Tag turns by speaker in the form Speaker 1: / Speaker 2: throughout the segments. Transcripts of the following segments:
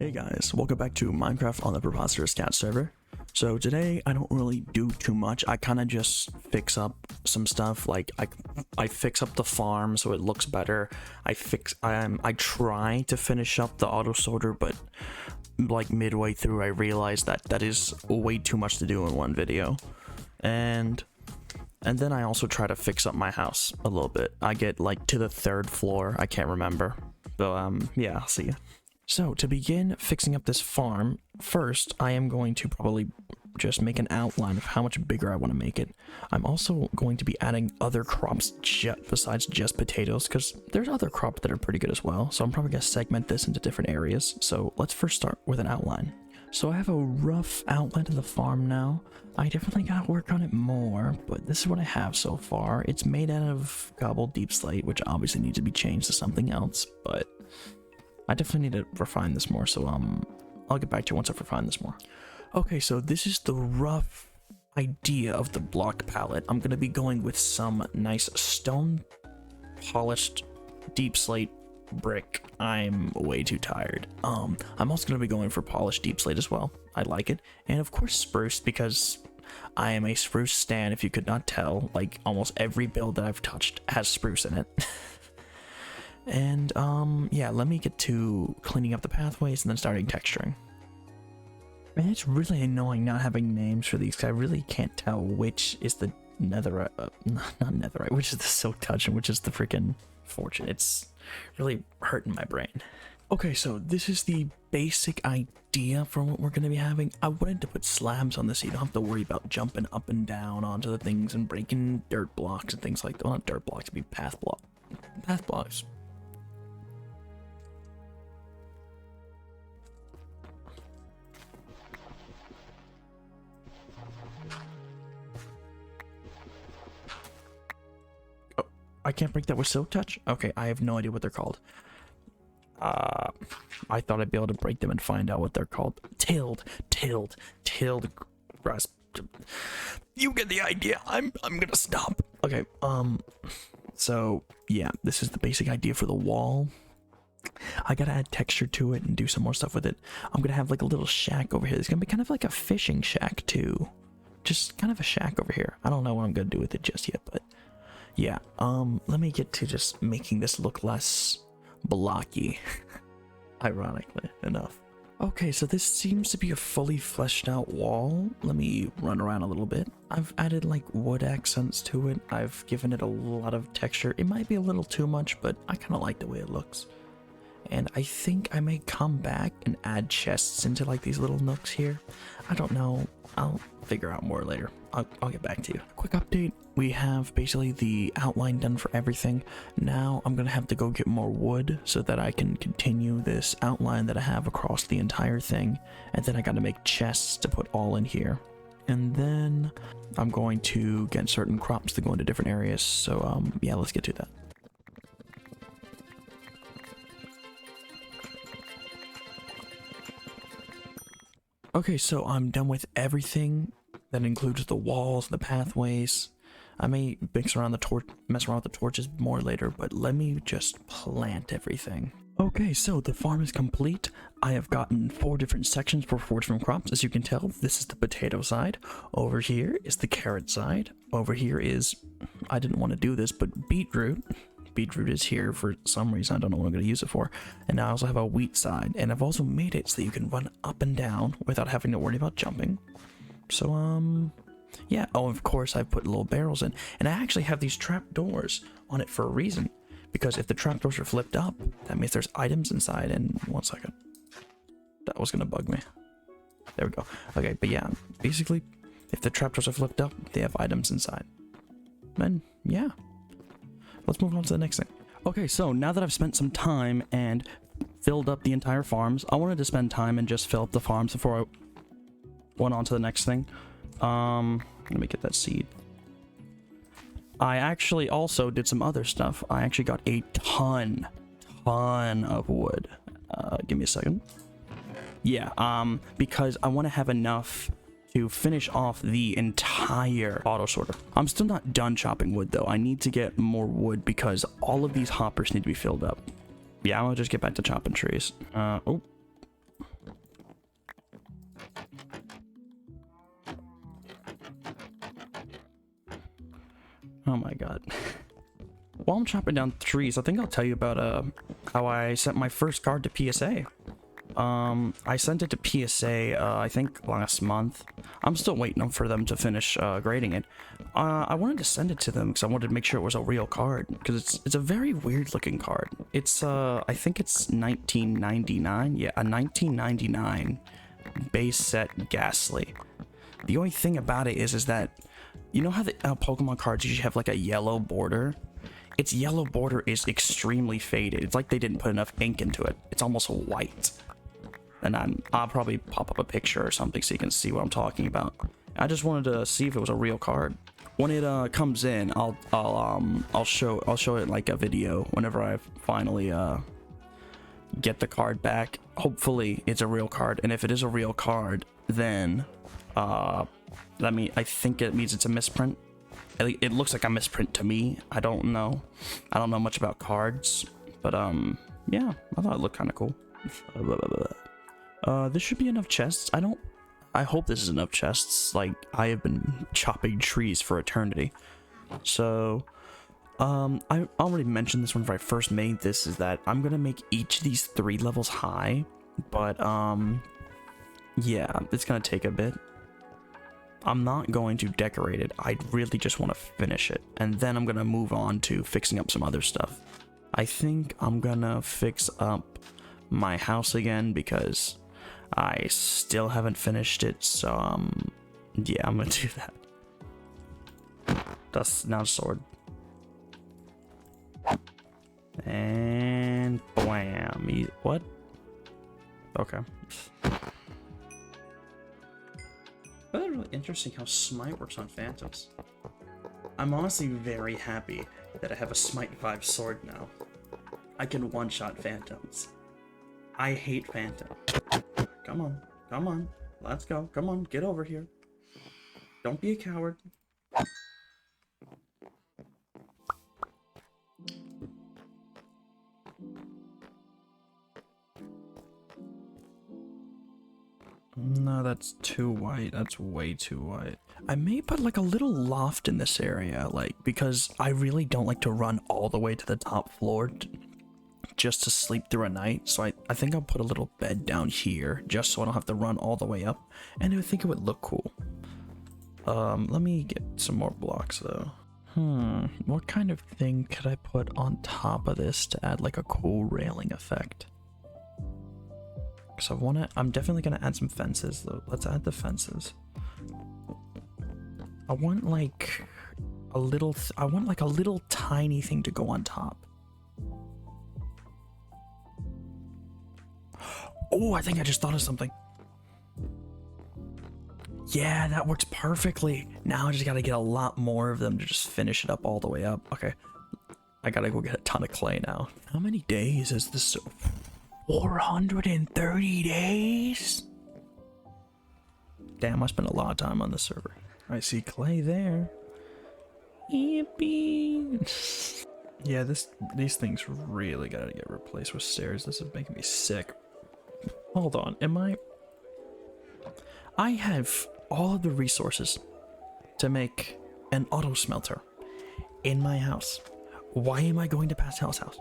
Speaker 1: Hey guys, welcome back to Minecraft on the Purposterous cat server. So today I don't really do too much. I kind of just fix up some stuff. Like I fix up the farm so it looks better. I try to finish up the auto sorter, but like midway through I realized that that is way too much to do in one video. And then I also try to fix up my house a little bit. I get like to the 3rd floor. I can't remember. So yeah, I'll see ya. So to begin fixing up this farm, first I am going to probably just make an outline of how much bigger I want to make it. I'm also going to be adding other crops besides just potatoes, because there's other crops that are pretty good as well. So I'm probably going to segment this into different areas. So let's first start with an outline. So I have a rough outline of the farm now. I definitely got to work on it more, but this is what I have so far. It's made out of cobbled deep slate, which obviously needs to be changed to something else, but I definitely need to refine this more, so I'll get back to you once I've refined this more. Okay, so this is the rough idea of the block palette. I'm going to be going with some nice stone polished deep slate brick. I'm way too tired. I'm also going to be going for polished deep slate as well. I like it. And of course spruce, because I am a spruce stan, if you could not tell. Like almost every build that I've touched has spruce in it. And yeah, let me get to cleaning up the pathways and then starting texturing. Man, it's really annoying not having names for these, because I really can't tell which is the netherite, not netherite, which is the silk touch and which is the freaking fortune. It's really hurting my brain. Okay, so this is the basic idea for what we're going to be having. I wanted to put slabs on this so you don't have to worry about jumping up and down onto the things and breaking dirt blocks and things like that. Well, not dirt blocks, it'd be path blocks. I can't break that with silk touch? Okay, I have no idea what they're called. I thought I'd be able to break them and find out what they're called. Tilled grass. You get the idea. I'm gonna stop. Okay, so yeah, this is the basic idea for the wall. I gotta add texture to it and do some more stuff with it. I'm gonna have like a little shack over here. It's gonna be kind of like a fishing shack too. Just kind of a shack over here. I don't know what I'm gonna do with it just yet, but yeah, let me get to just making this look less blocky, ironically enough. Okay, so this seems to be a fully fleshed out wall. Let me run around a little bit. I've added like wood accents to it. I've given it a lot of texture. It might be a little too much, but I kind of like the way it looks. And I think I may come back and add chests into like these little nooks here. I don't know. I'll figure out more later. I'll get back to you. Quick update. We have basically the outline done for everything. Now I'm going to have to go get more wood so that I can continue this outline that I have across the entire thing. And then I got to make chests to put all in here. And then I'm going to get certain crops to go into different areas. So yeah, let's get to that. Okay, so I'm done with everything. That includes the walls, the pathways. I may mess around with the torches more later, but let me just plant everything. Okay, so the farm is complete. I have gotten 4 different sections for 4 different crops. As you can tell, this is the potato side. Over here is the carrot side. Over here is, I didn't want to do this, but beetroot. Beetroot is here for some reason. I don't know what I'm going to use it for. And I also have a wheat side. And I've also made it so that you can run up and down without having to worry about jumping. So, yeah. Oh, of course, I've put little barrels in. And I actually have these trap doors on it for a reason. Because if the trap doors are flipped up, that means there's items inside. And 1 second. That was going to bug me. There we go. Okay, but yeah. Basically, if the trap doors are flipped up, they have items inside. And yeah. Let's move on to the next thing. Okay, so now that I've spent some time and filled up the entire farms, I wanted to spend time and just fill up the farms before I went on to the next thing. Let me get that seed. I actually also did some other stuff. I actually got a ton of wood. Give me a second. Yeah, because I want to have enough to finish off the entire auto sorter. I'm still not done chopping wood though. I need to get more wood because all of these hoppers need to be filled up. Yeah, I'll just get back to chopping trees. Oh, Oh my god. While I'm chopping down trees, I think I'll tell you about how I sent my first card to PSA. I sent it to PSA, I think last month. I'm still waiting for them to finish grading it. I wanted to send it to them because I wanted to make sure it was a real card, because it's a very weird looking card. It's I think it's 1999. Yeah, a 1999 base set Ghastly. The only thing about it is that, you know how the Pokemon cards usually have like a yellow border? Its yellow border is extremely faded. It's like they didn't put enough ink into it. It's almost white. And I'll probably pop up a picture or something so you can see what I'm talking about. I just wanted to see if it was a real card. When it comes in, I'll show it like a video whenever I finally get the card back. Hopefully it's a real card, and if it is a real card, then I think it means it's a misprint. It looks like a misprint to me. I don't know much about cards, but yeah, I thought it looked kind of cool. This should be enough chests. I hope this is enough chests. Like, I have been chopping trees for eternity. So, I already mentioned this whenever I first made this, is that I'm gonna make each of these 3 levels high, but yeah, it's gonna take a bit. I'm not going to decorate it. I really just want to finish it, and then I'm gonna move on to fixing up some other stuff. I think I'm gonna fix up my house again because I still haven't finished it, so yeah, I'm gonna do that. That's now sword. And blam. What? Okay. But it's really interesting how Smite works on Phantoms. I'm honestly very happy that I have a Smite 5 sword now. I can one-shot Phantoms. I hate Phantom. Come on, come on, let's go. Come on, get over here. Don't be a coward. No, that's too white. That's way too white. I may put like a little loft in this area, like, because I really don't like to run all the way to the top floor just to sleep through a night. So I think I'll put a little bed down here just so I don't have to run all the way up. And I think it would look cool. Let me get some more blocks though. What kind of thing could I put on top of this to add like a cool railing effect? So I'm definitely gonna add some fences though. Let's add the fences. I want like a little tiny thing to go on top. Oh, I think I just thought of something. Yeah, that works perfectly. Now I just gotta get a lot more of them to just finish it up all the way up. Okay, I gotta go get a ton of clay now. How many days is this? 430 days? Damn, I spent a lot of time on this server. I see clay there. Yippee. Yeah, these things really gotta get replaced with stairs. This is making me sick. Hold on, I have all of the resources to make an auto smelter in my house. Why am I going to Pastel's house?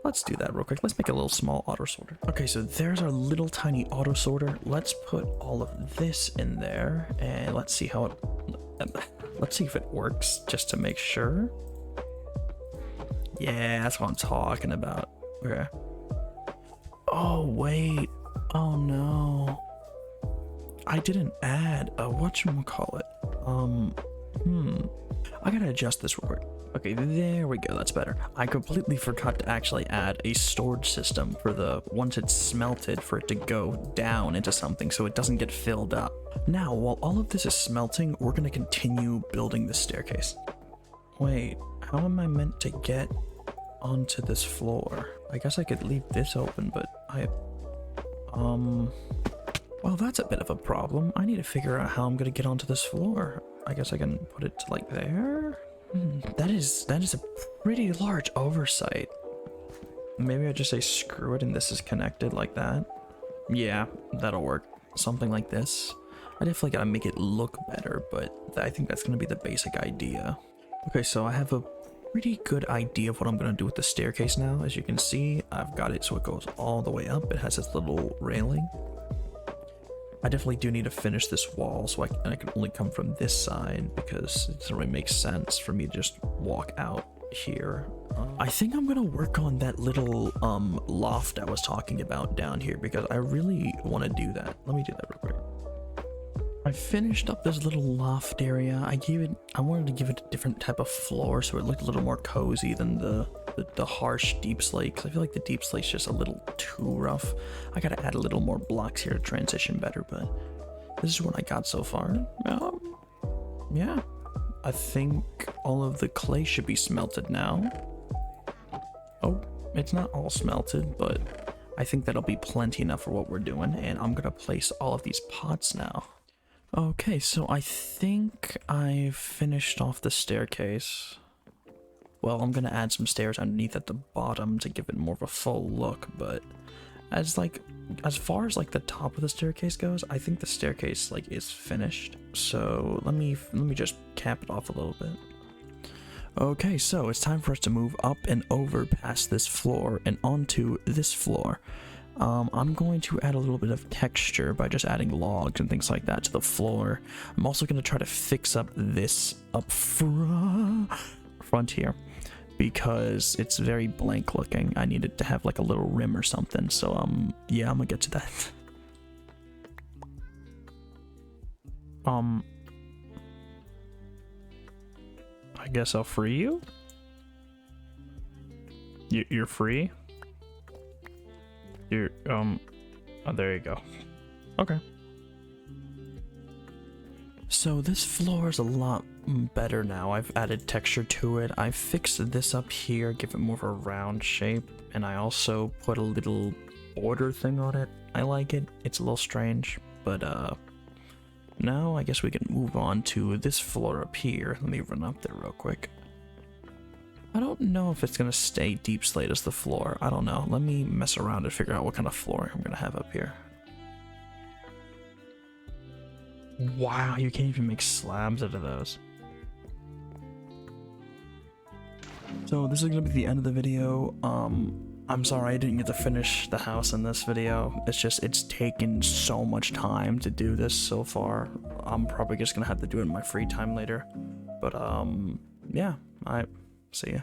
Speaker 1: Let's do that real quick. Let's make a little small auto sorter. Okay, so there's our little tiny auto sorter. Let's put all of this in there and let's see how let's see if it works just to make sure. Yeah, that's what I'm talking about. Okay. Oh, wait. Oh, no. I didn't add a whatchamacallit. I gotta adjust this real quick. Okay, there we go. That's better. I completely forgot to actually add a storage system for once it's smelted, for it to go down into something so it doesn't get filled up. Now, while all of this is smelting, we're gonna continue building the staircase. Wait, how am I meant to get onto this floor? I guess I could leave this open, but well, that's a bit of a problem. I need to figure out how I'm gonna get onto this floor. I guess I can put it to like there. That is a pretty large oversight. Maybe I just say screw it and this is connected like that. Yeah, that'll work. Something like this. I definitely gotta make it look better, but I think that's gonna be the basic idea. Okay, so I have a pretty good idea of what I'm gonna do with the staircase now. As you can see, I've got it so it goes all the way up. It has this little railing. I definitely do need to finish this wall, so I can only come from this side because it doesn't really make sense for me to just walk out here. I think I'm gonna work on that little loft I was talking about down here because I really want to do that. Let me do that real quick. I finished up this little loft area. I wanted to give it a different type of floor so it looked a little more cozy than the harsh deep slate, because I feel like the deep slate's just a little too rough. I gotta add a little more blocks here to transition better, but this is what I got so far. Yeah, I think all of the clay should be smelted now. Oh, it's not all smelted, but I think that'll be plenty enough for what we're doing, and I'm gonna place all of these pots now. Okay, so I think I've finished off the staircase. Well, I'm gonna add some stairs underneath at the bottom to give it more of a full look, but as far as like the top of the staircase goes, I think the staircase like is finished. So let me just cap it off a little bit. Okay, so it's time for us to move up and over past this floor and onto this floor. I'm going to add a little bit of texture by just adding logs and things like that to the floor. I'm also going to try to fix up this up front here because it's very blank looking. I need it to have like a little rim or something. So yeah, I'm gonna get to that. I guess I'll free you. You're free. You're oh, there you go. Okay. So this floor is a lot better now. I've added texture to it. I fixed this up here, give it more of a round shape, and I also put a little border thing on it. I like it. It's a little strange, but now I guess we can move on to this floor up here. Let me run up there real quick. I don't know if it's gonna stay deep slate as the floor. I don't know. Let me mess around and figure out what kind of floor I'm gonna have up here. Wow, you can't even make slabs out of those. So this is gonna be the end of the video. I'm sorry I didn't get to finish the house in this video. It's taken so much time to do this so far. I'm probably just gonna have to do it in my free time later. But yeah, see ya.